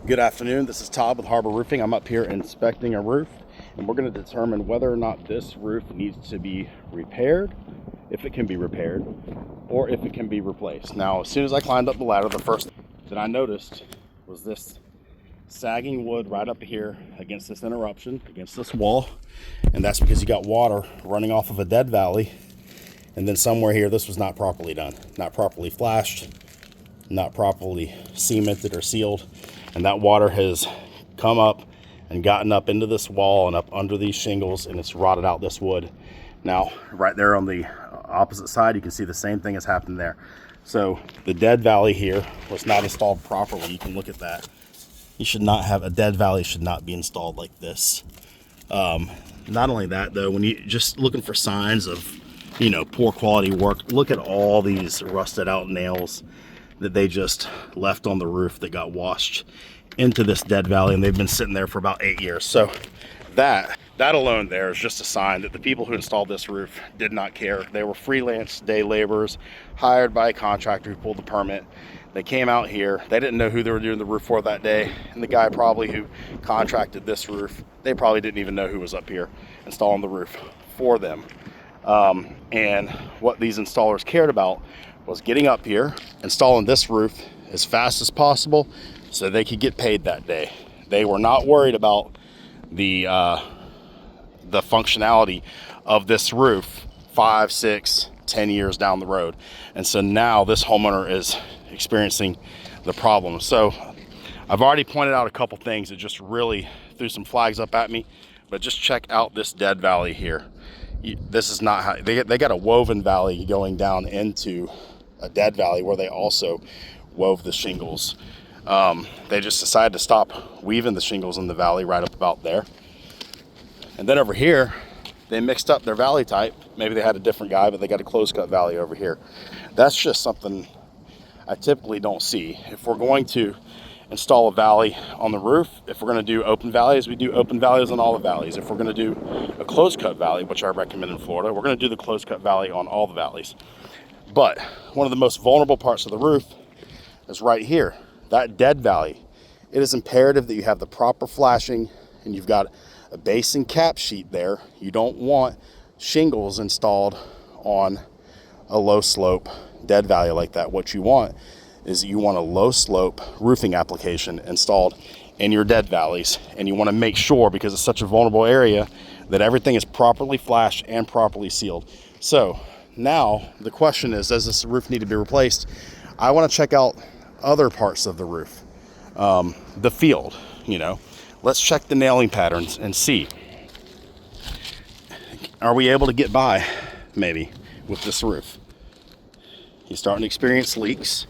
Good afternoon, this is Todd with Harbor Roofing. I'm up here inspecting a roof, and we're going to determine whether or not this roof needs to be repaired, if it can be repaired, or if it can be replaced. Now, as soon as I climbed up the ladder, the first thing that I noticed was this sagging wood right up here against this interruption, against this wall, and that's because you got water running off of a dead valley, and then somewhere here this was not properly done, not properly flashed, not properly cemented or sealed, and that water has come up and gotten up into this wall and up under these shingles, and it's rotted out this wood. Now, right there on the opposite side, you can see the same thing has happened there. So the dead valley here was not installed properly. You can look at that. You should not have a dead valley, should not be installed like this. Not only that though, when you just looking for signs of, poor quality work, look at all these rusted out nails that they just left on the roof that got washed into this dead valley, and they've been sitting there for about 8 years. So that alone there is just a sign that the people who installed this roof did not care. They were freelance day laborers hired by a contractor who pulled the permit. They came out here, they didn't know who they were doing the roof for that day, and the guy probably who contracted this roof, they probably didn't even know who was up here installing the roof for them. And what these installers cared about was getting up here, installing this roof as fast as possible so they could get paid that day. They were not worried about the functionality of this roof 5, 6, 10 years down the road. And so now this homeowner is experiencing the problem. So I've already pointed out a couple things that just really threw some flags up at me, but just check out this dead valley here. This is not how they got a woven valley going down into a dead valley where they also wove the shingles. They just decided to stop weaving the shingles in the valley right up about there. And then over here, they mixed up their valley type. Maybe they had a different guy, but they got a closed cut valley over here. That's just something I typically don't see. If we're going to install a valley on the roof, if we're going to do open valleys, we do open valleys on all the valleys. If we're going to do a closed cut valley, which I recommend in Florida, we're going to do the closed cut valley on all the valleys. But one of the most vulnerable parts of the roof is right here, that dead valley. It is imperative that you have the proper flashing, and you've got a base and cap sheet there. You don't want shingles installed on a low slope dead valley like that. What you want is you want a low slope roofing application installed in your dead valleys, and you want to make sure, because it's such a vulnerable area, that everything is properly flashed and properly sealed. So now the question is, does this roof need to be replaced? I want to check out other parts of the roof, the field. Let's check the nailing patterns and see, are we able to get by maybe with this roof? He's starting to experience leaks,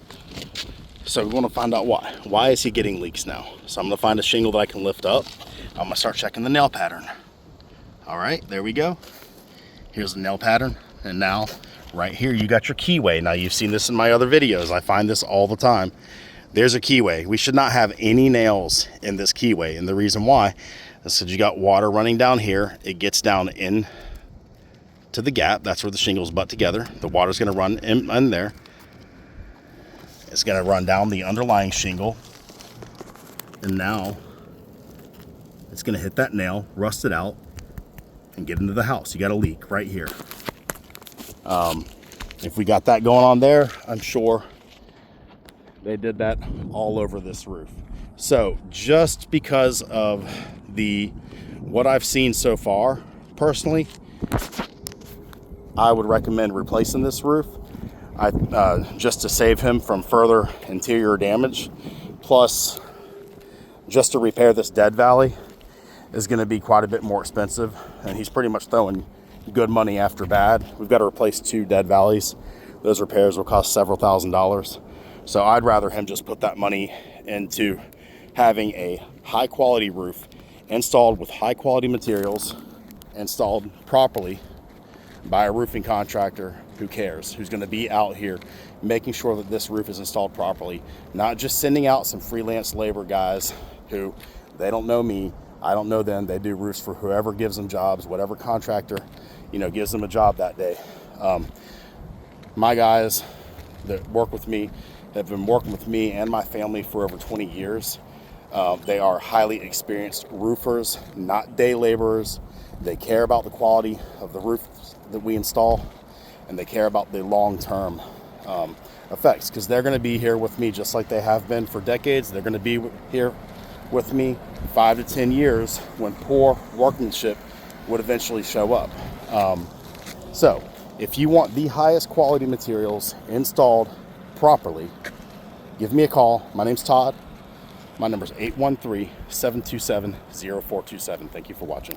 so we want to find out why is he getting leaks now. So I'm going to find a shingle that I can lift up. I'm going to start checking the nail pattern. All right, there we go. Here's the nail pattern. And now right here, you got your keyway. Now you've seen this in my other videos. I find this all the time. There's a keyway. We should not have any nails in this keyway. And the reason why is because you got water running down here. It gets down in to the gap. That's where the shingles butt together. The water's going to run in there. It's going to run down the underlying shingle. And now it's going to hit that nail, rust it out, and get into the house. You got a leak right here. If we got that going on there, I'm sure they did that all over this roof. So just because of what I've seen so far, personally, I would recommend replacing this roof. Just to save him from further interior damage. Plus, just to repair this dead valley is going to be quite a bit more expensive, and he's pretty much throwing good money after bad. We've got to replace 2 dead valleys. Those repairs will cost several $1,000s. So I'd rather him just put that money into having a high quality roof installed with high quality materials, installed properly by a roofing contractor who cares, who's going to be out here making sure that this roof is installed properly, not just sending out some freelance labor guys who, they don't know me, I don't know them. They do roofs for whoever gives them jobs, whatever contractor, gives them a job that day. My guys that work with me have been working with me and my family for over 20 years. They are highly experienced roofers, not day laborers. They care about the quality of the roof that we install, and they care about the long-term effects, because they're going to be here with me just like they have been for decades. They're going to be here with me 5 to 10 years when poor workmanship would eventually show up. So if you want the highest quality materials installed properly, give me a call. My name's Todd. My number is 813-727-0427. Thank you for watching.